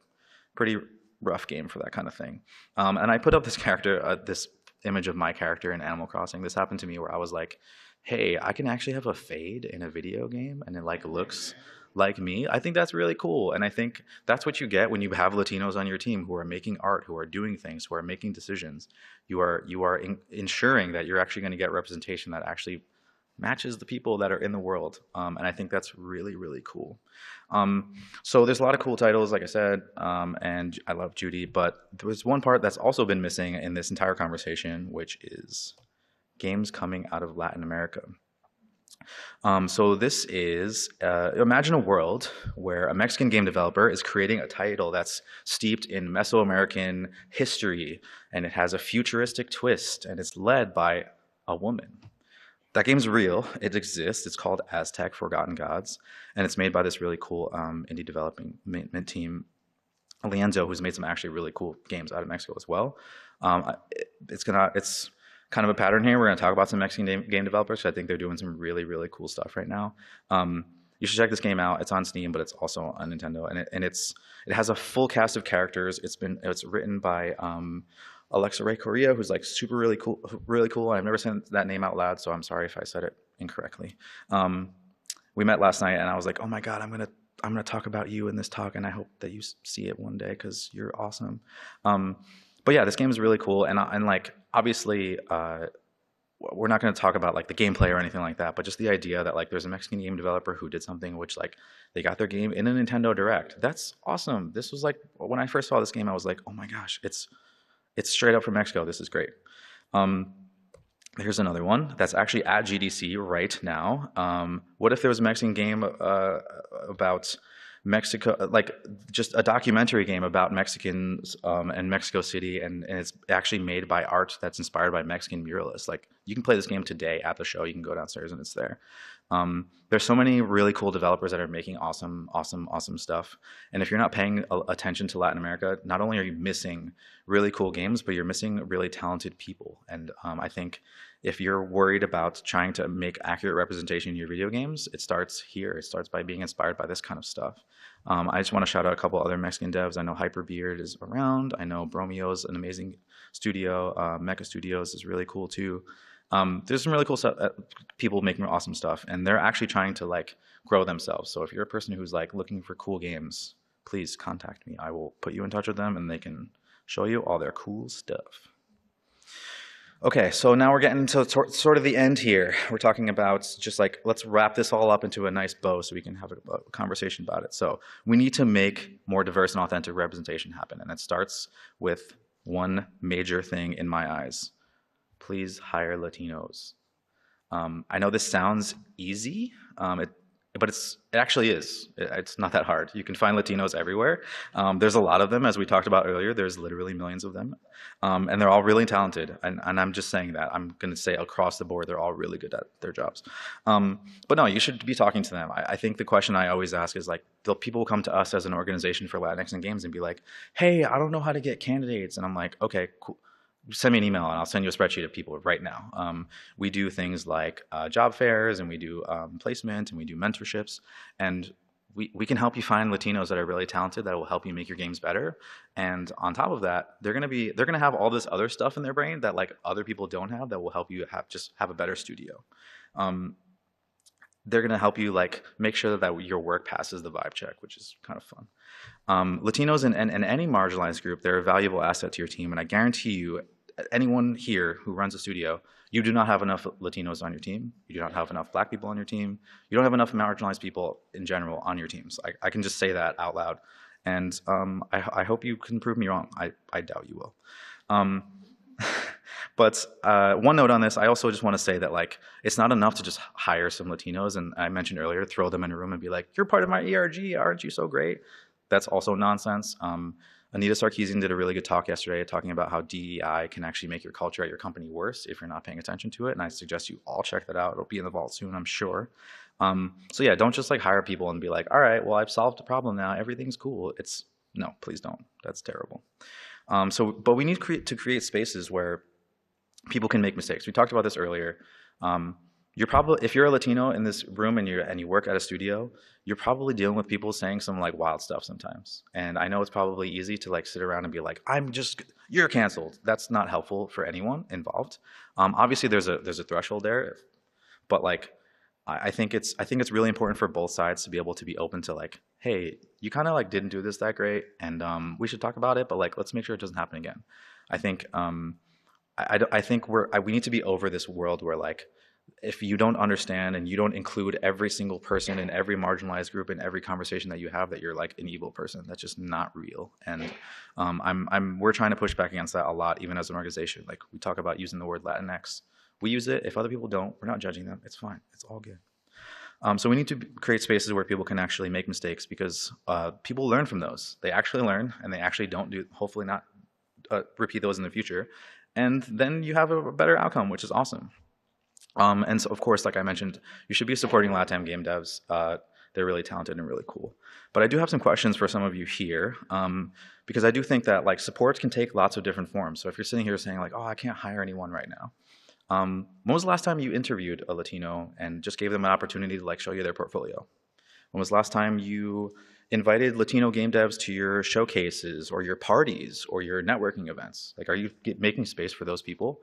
pretty rough game for that kind of thing. And I put up this character, this image of my character in Animal Crossing. This happened to me where I was like, hey, I can actually have a fade in a video game and it like looks like me. I think that's really cool. And I think that's what you get when you have Latinos on your team who are making art, who are doing things, who are making decisions. You are ensuring that you're actually going to get representation that actually matches the people that are in the world. And I think that's really, really cool. So there's a lot of cool titles, like I said, and I love Judy, but there was one part that's also been missing in this entire conversation, which is games coming out of Latin America. So this is, imagine a world where a Mexican game developer is creating a title that's steeped in Mesoamerican history, and it has a futuristic twist, and it's led by a woman. That game's real. It exists. It's called Aztec Forgotten Gods, and it's made by this really cool indie development team, Alienzo, who's made some actually really cool games out of Mexico as well. It's kind of a pattern here. We're going to talk about some Mexican game developers. I think they're doing some really, really cool stuff right now. You should check this game out. It's on Steam, but it's also on Nintendo, and it has a full cast of characters. It's written by Alexa Ray Correa, who's like really cool. I've never said that name out loud, so I'm sorry if I said it incorrectly. We met last night, and I was like, oh my god, I'm gonna talk about you in this talk, and I hope that you see it one day because you're awesome. But yeah, this game is really cool, and like obviously we're not going to talk about like the gameplay or anything like that, but just the idea that like there's a Mexican game developer who did something which like they got their game in a Nintendo Direct. That's awesome. This was like when I first saw this game, I was like, oh my gosh, it's straight up from Mexico. This is great. Here's another one that's actually at GDC right now. What if there was a Mexican game about Mexico, like just a documentary game about Mexicans and Mexico City, and it's actually made by art that's inspired by Mexican muralists. Like you can play this game today at the show. You can go downstairs and it's there. There's so many really cool developers that are making awesome stuff. And if you're not paying attention to Latin America, not only are you missing really cool games, but you're missing really talented people. And I think if you're worried about trying to make accurate representation in your video games, it starts here. It starts by being inspired by this kind of stuff. I just want to shout out a couple other Mexican devs. I know Hyperbeard is around. I know Bromio's an amazing studio. Mecha Studios is really cool too. There's some really cool stuff, people making awesome stuff, and they're actually trying to like grow themselves. So if you're a person who's like looking for cool games, please contact me. I will put you in touch with them and they can show you all their cool stuff. Okay, so now we're getting to sort of the end here. We're talking about just like, let's wrap this all up into a nice bow so we can have a conversation about it. So we need to make more diverse and authentic representation happen. And it starts with one major thing in my eyes. Please hire Latinos. I know this sounds easy, but it actually is. It's not that hard. You can find Latinos everywhere. There's a lot of them, as we talked about earlier. There's literally millions of them, and they're all really talented. And I'm just saying that. I'm going to say across the board, they're all really good at their jobs. But no, you should be talking to them. I think the question I always ask is like, people will come to us as an organization for Latinx in games and be like, "Hey, I don't know how to get candidates," and I'm like, "Okay, cool. Send me an email and I'll send you a spreadsheet of people right now." We do things like job fairs, and we do placement, and we do mentorships, and we can help you find Latinos that are really talented that will help you make your games better. And on top of that, they're gonna have all this other stuff in their brain that like other people don't have that will help you have a better studio. They're gonna help you like make sure that your work passes the vibe check, which is kind of fun. Latinos in any marginalized group, they're a valuable asset to your team, and I guarantee you, anyone here who runs a studio, you do not have enough Latinos on your team. You do not have enough Black people on your team. You don't have enough marginalized people in general on your teams. I can just say that out loud, and I hope you can prove me wrong. I doubt you will. But one note on this, I also just want to say that like it's not enough to just hire some Latinos, and I mentioned earlier, throw them in a room and be like, "You're part of my ERG, aren't you so great?" That's also nonsense. Anita Sarkeesian did a really good talk yesterday talking about how DEI can actually make your culture at your company worse if you're not paying attention to it, and I suggest you all check that out. It'll be in the vault soon, I'm sure. So yeah, don't just like hire people and be like, "All right, well, I've solved the problem now, everything's cool." No, please don't. That's terrible. But we need to create spaces where people can make mistakes. We talked about this earlier. If you're a Latino in this room and you work at a studio, you're probably dealing with people saying some like wild stuff sometimes. And I know it's probably easy to like sit around and be like, "You're canceled." That's not helpful for anyone involved. Obviously there's a threshold there, but like I think it's really important for both sides to be able to be open to like, "Hey, you kind of like didn't do this that great, and we should talk about it, but like let's make sure it doesn't happen again." I think I think we need to be over this world where like, if you don't understand and you don't include every single person in every marginalized group in every conversation that you have, that you're like an evil person. That's just not real. And we're trying to push back against that a lot, even as an organization. Like we talk about using the word Latinx. We use it. If other people don't, we're not judging them. It's fine. It's all good. So we need to create spaces where people can actually make mistakes, because people learn from those. They actually learn, and they actually hopefully not repeat those in the future. And then you have a better outcome, which is awesome. And so, of course, like I mentioned, you should be supporting LATAM game devs. They're really talented and really cool. But I do have some questions for some of you here, because I do think that like support can take lots of different forms. So if you're sitting here saying like, "Oh, I can't hire anyone right now," when was the last time you interviewed a Latino and just gave them an opportunity to like show you their portfolio? When was the last time you invited Latino game devs to your showcases or your parties or your networking events? Like, are you making space for those people?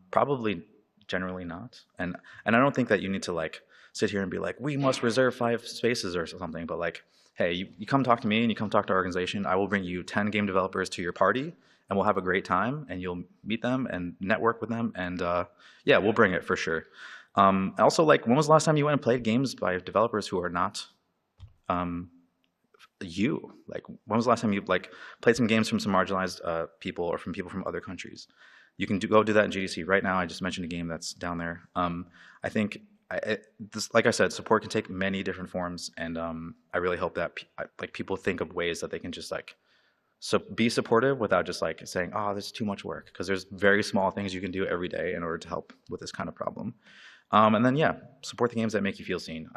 Probably generally not. And I don't think that you need to like sit here and be like, "We must reserve 5 spaces or something," but like, hey, you come talk to me and you come talk to our organization. I will bring you 10 game developers to your party, and we'll have a great time, and you'll meet them and network with them, and yeah, we'll bring it for sure. Also, like, when was the last time you went and played games by developers who are not you? Like, when was the last time you like played some games from some marginalized people or from people from other countries? You can go do that in GDC right now. I just mentioned a game that's down there. I think, like I said, support can take many different forms, and I really hope that like people think of ways that they can just like so be supportive without just like saying, oh, this is too much work, because there's very small things you can do every day in order to help with this kind of problem. And then, yeah, support the games that make you feel seen.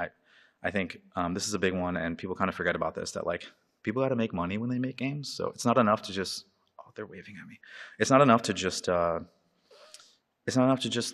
I think this is a big one, and people kind of forget about this, that like people got to make money when they make games. So it's not enough to just, oh, they're waving at me. It's not enough to just,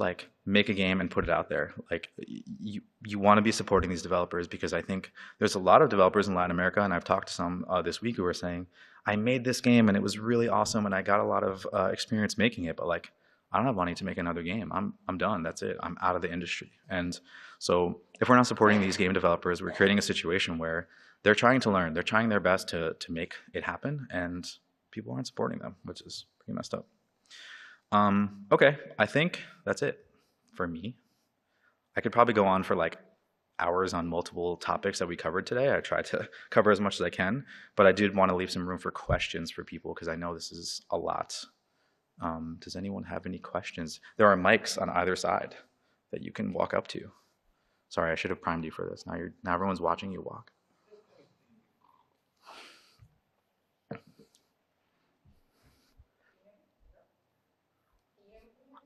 like make a game and put it out there. Like you want to be supporting these developers, because I think there's a lot of developers in Latin America, and I've talked to some this week who are saying, I made this game and it was really awesome and I got a lot of experience making it, but like I don't have money to make another game. I'm done. That's it. I'm out of the industry. And so if we're not supporting these game developers, we're creating a situation where they're trying to learn. They're trying their best to make it happen, and people aren't supporting them, which is pretty messed up. Okay, I think that's it for me. I could probably go on for like hours on multiple topics that we covered today. I tried to cover as much as I can, but I did want to leave some room for questions for people, because I know this is a lot. Does anyone have any questions? There are mics on either side that you can walk up to. Sorry, I should have primed you for this. Now everyone's watching you walk.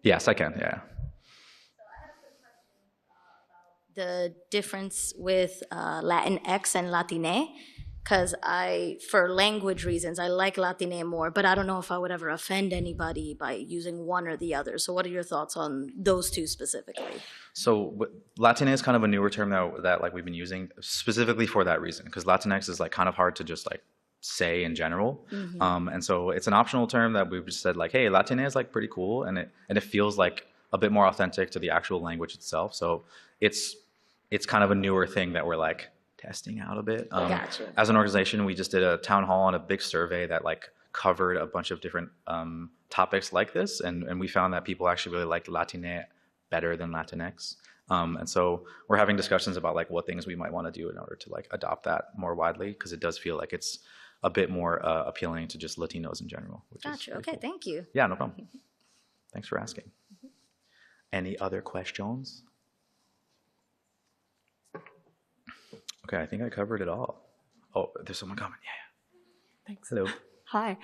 Yes, I can, yeah. The difference with Latinx and Latine, because for language reasons, I like Latine more, but I don't know if I would ever offend anybody by using one or the other. So what are your thoughts on those two specifically? So Latine is kind of a newer term that like we've been using specifically for that reason, because Latinx is like kind of hard to just like say in general. Mm-hmm. And so it's an optional term that we've just said like, hey, Latine is like pretty cool, and it feels like a bit more authentic to the actual language itself. So it's kind of a newer thing that we're like testing out a bit. Gotcha. As an organization, we just did a town hall and a big survey that like covered a bunch of different topics like this, and we found that people actually really liked Latine better than Latinx. And so we're having discussions about like what things we might want to do in order to like adopt that more widely, because it does feel like it's a bit more appealing to just Latinos in general. Gotcha. Okay, cool. Thank you. Yeah, no problem. Thanks for asking. Any other questions? Okay, I think I covered it all. Oh, there's someone coming. Yeah. Thanks. Hello. Hi.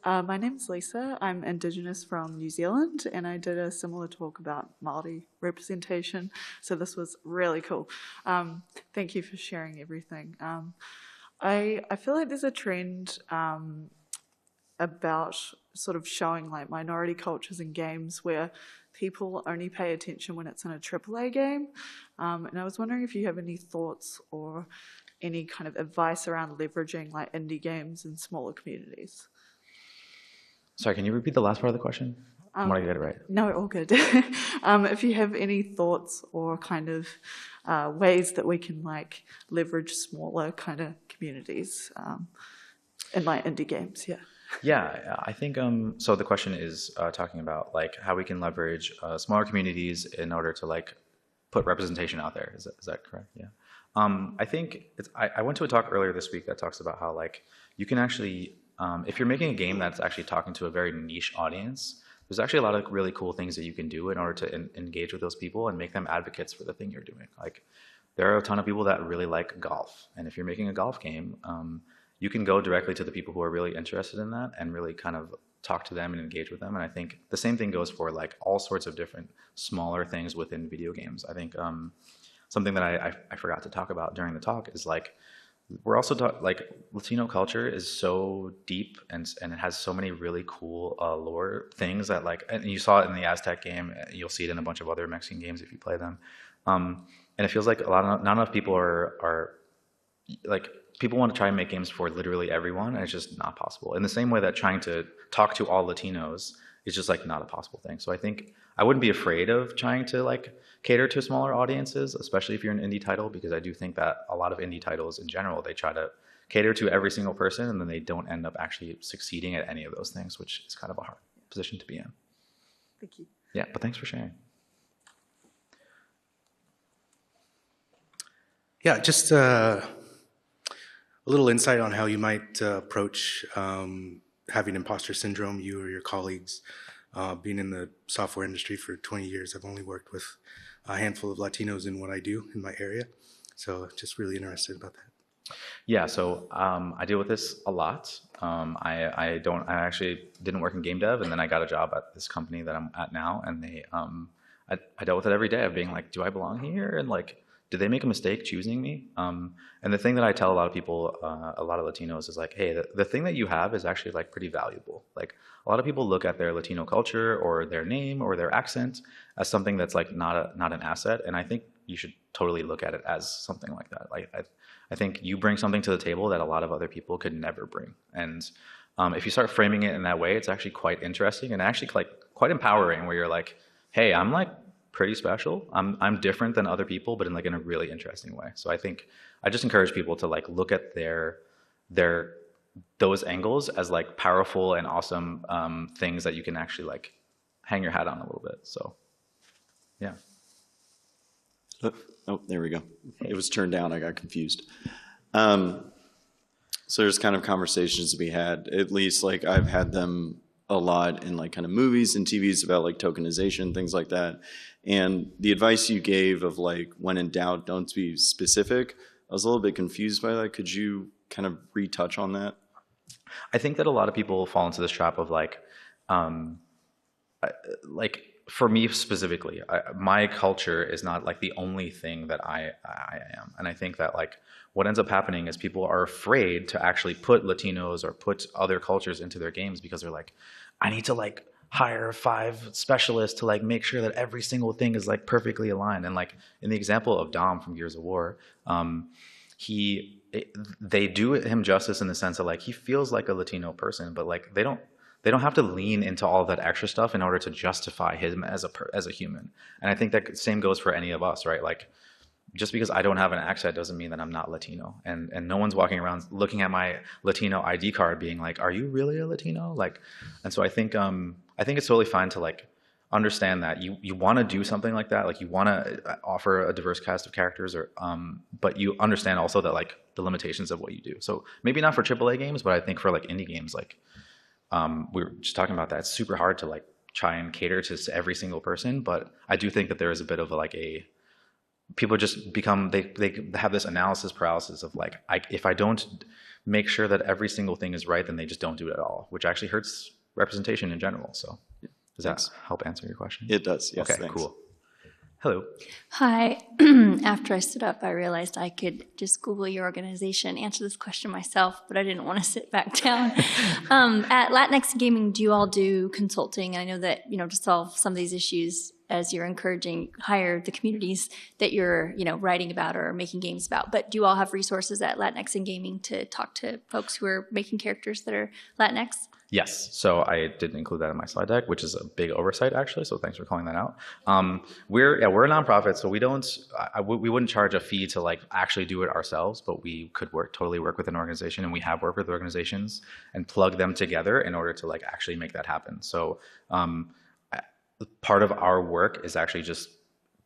My name's Lisa. I'm Indigenous from New Zealand, and I did a similar talk about Māori representation. So this was really cool. Thank you for sharing everything. I feel like there's a trend about sort of showing like minority cultures in games where people only pay attention when it's in a AAA game. And I was wondering if you have any thoughts or any kind of advice around leveraging like indie games in smaller communities. Sorry, can you repeat the last part of the question? I want to get it right. No, all good. If you have any thoughts or kind of ways that we can like leverage smaller kind of communities in like indie games, yeah. Yeah, I think so. The question is talking about like how we can leverage smaller communities in order to like put representation out there. Is that correct? Yeah. I think I went to a talk earlier this week that talks about how like you can actually if you're making a game that's actually talking to a very niche audience, there's actually a lot of really cool things that you can do in order to engage with those people and make them advocates for the thing you're doing. Like there are a ton of people that really like golf, and if you're making a golf game, you can go directly to the people who are really interested in that and really kind of talk to them and engage with them. And I think the same thing goes for like all sorts of different smaller things within video games. I think something that I forgot to talk about during the talk is like, we're also like Latino culture is so deep and it has so many really cool lore things that like, and you saw it in the Aztec game, you'll see it in a bunch of other Mexican games if you play them. And it feels like not enough people are like, people want to try and make games for literally everyone, and it's just not possible. In the same way that trying to talk to all Latinos is just like not a possible thing. So I think I wouldn't be afraid of trying to like cater to smaller audiences, especially if you're an indie title, because I do think that a lot of indie titles in general, they try to cater to every single person, and then they don't end up actually succeeding at any of those things, which is kind of a hard position to be in. Thank you. Yeah, but thanks for sharing. Yeah, just a little insight on how you might approach having imposter syndrome, you or your colleagues. Being in the software industry for 20 years, I've only worked with a handful of Latinos in what I do in my area. So just really interested about that. Yeah, so I deal with this a lot. I actually didn't work in game dev, and then I got a job at this company that I'm at now, and I dealt with it every day of being like, do I belong here? And like, did they make a mistake choosing me? And the thing that I tell a lot of people, a lot of Latinos, is like, hey, the thing that you have is actually like pretty valuable. Like a lot of people look at their Latino culture or their name or their accent as something that's like not an asset, and I think you should totally look at it as something like that. Like I think you bring something to the table that a lot of other people could never bring. And if you start framing it in that way, it's actually quite interesting and actually like quite empowering, where you're like, hey, I'm like pretty special. I'm different than other people, but in a really interesting way. So I think I just encourage people to like look at those angles as like powerful and awesome things that you can actually like hang your hat on a little bit. So yeah. Oh, there we go. It was turned down. I got confused. So there's kind of conversations to be had, at least like I've had them a lot in like kind of movies and TVs about like tokenization, things like that. And the advice you gave of like, when in doubt, don't be specific. I was a little bit confused by that. Could you kind of retouch on that? I think that a lot of people fall into this trap of like for me specifically, my culture is not like the only thing that I am. And I think that like what ends up happening is people are afraid to actually put Latinos or put other cultures into their games because they're like, I need to like hire 5 specialists to like make sure that every single thing is like perfectly aligned. And like in the example of Dom from Gears of War, they do him justice in the sense that like he feels like a Latino person, but like they don't have to lean into all of that extra stuff in order to justify him as a human. And I think that same goes for any of us, right? Like just because I don't have an accent doesn't mean that I'm not Latino. And no one's walking around looking at my Latino ID card being like, are you really a Latino? Like, and so I think it's totally fine to like understand that you want to do something like that. Like you want to offer a diverse cast of characters but you understand also that like the limitations of what you do. So maybe not for AAA games, but I think for like indie games, like we were just talking about that. It's super hard to like try and cater to every single person, but I do think that there is a bit of people just become they have this analysis paralysis of like if I don't make sure that every single thing is right, then they just don't do it at all, which actually hurts representation in general. So does that help answer your question? It does. Yes. Okay. Thanks. Cool. Hello. Hi. After I stood up, I realized I could just Google your organization, answer this question myself, but I didn't want to sit back down. At Latinxingaming, do you all do consulting? I know that, to solve some of these issues, as you're encouraging, hire the communities that you're, writing about or making games about. But do you all have resources at Latinxingaming to talk to folks who are making characters that are Latinx? Yes, so I didn't include that in my slide deck, which is a big oversight actually. So thanks for calling that out. We're a nonprofit, so we wouldn't charge a fee to like actually do it ourselves, but we could totally work with an organization, and we have worked with organizations and plug them together in order to like actually make that happen. So part of our work is actually just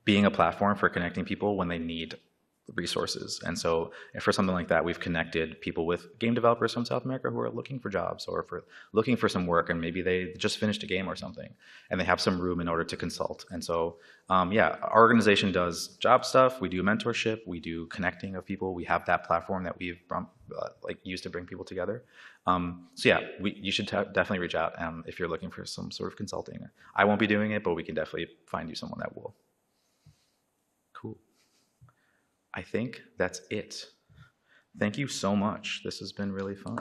being a platform for connecting people when they need resources. And so for something like that, we've connected people with game developers from South America who are looking for jobs or for looking for some work, and maybe they just finished a game or something and they have some room in order to consult. And so our organization does job stuff, we do mentorship, we do connecting of people, we have that platform that we've used to bring people together. You should definitely reach out if you're looking for some sort of consulting. I won't be doing it, but we can definitely find you someone that will. Cool. I think that's it. Thank you so much. This has been really fun.